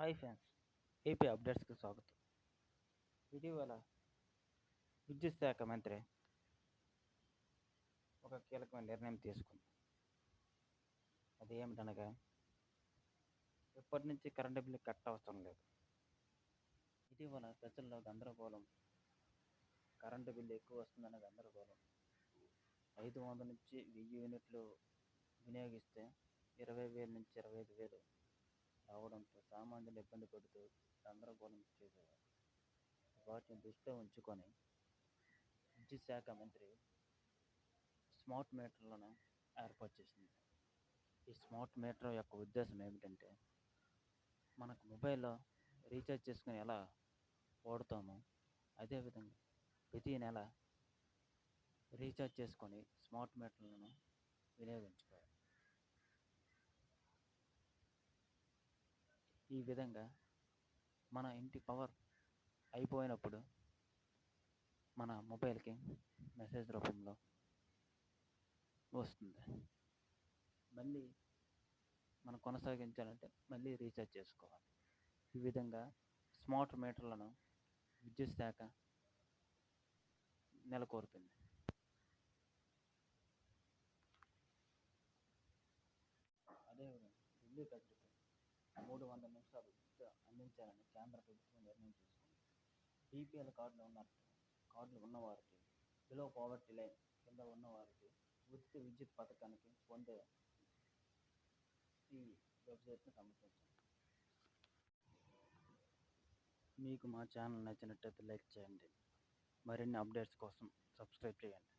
Hi friends, AP అప్డేట్స్కి స్వాగతం. ఇటీవల విద్యుత్ శాఖ మంత్రి ఒక కీలకమైన నిర్ణయం తీసుకుంది. అది ఏమిటనగా, ఇప్పటి నుంచి కరెంటు బిల్లు కట్ అవసరం లేదు. ఇటీవల ప్రజల్లో గందరగోళం, కరెంటు బిల్లు ఎక్కువ వస్తుందనే గందరగోళం. 500 నుంచి 1000 యూనిట్లు వినియోగిస్తే 20,000 నుంచి 25,000 రావడంతో సామాన్యులు ఇబ్బంది పడుతూ గందరగోళం చేసేవారు. వాటిని దృష్టిలో ఉంచుకొని విద్యుత్ శాఖ మంత్రి స్మార్ట్ మీటర్లను ఏర్పాటు చేసింది. ఈ స్మార్ట్ మీటర్ యొక్క ఉద్దేశం ఏమిటంటే, మనకు మొబైల్లో రీఛార్జ్ చేసుకుని ఎలా వాడుతామో అదేవిధంగా ప్రతి నెల రీఛార్జ్ చేసుకొని స్మార్ట్ మీటర్లను వినియోగించుకోవాలి. ఈ విధంగా మన ఇంటి పవర్ అయిపోయినప్పుడు మన మొబైల్కి మెసేజ్ రూపంలో వస్తుంది. మళ్ళీ మనం కొనసాగించాలంటే మళ్ళీ రీఛార్జ్ చేసుకోవాలి. ఈ విధంగా స్మార్ట్ మీటర్లను విద్యుత్ శాఖ నెలకొల్పింది. అదేవిధంగా ఢిల్లీ ప్రజలకు 300 నిమిషాలు విద్యుత్ అందించాలని కేంద్ర ప్రభుత్వం నిర్ణయం తీసుకుంది. బీపీఎల్ కార్డులు ఉన్నవారికి, బిలో పావర్టీ లైన్ కింద ఉన్నవారికి ఉచిత విద్యుత్ పథకానికి పొందే ఈ వెబ్సైట్ని సమర్పించాం. మీకు మా ఛానల్ నచ్చినట్టయితే లైక్ చేయండి. మరిన్ని అప్డేట్స్ కోసం సబ్స్క్రైబ్ చేయండి.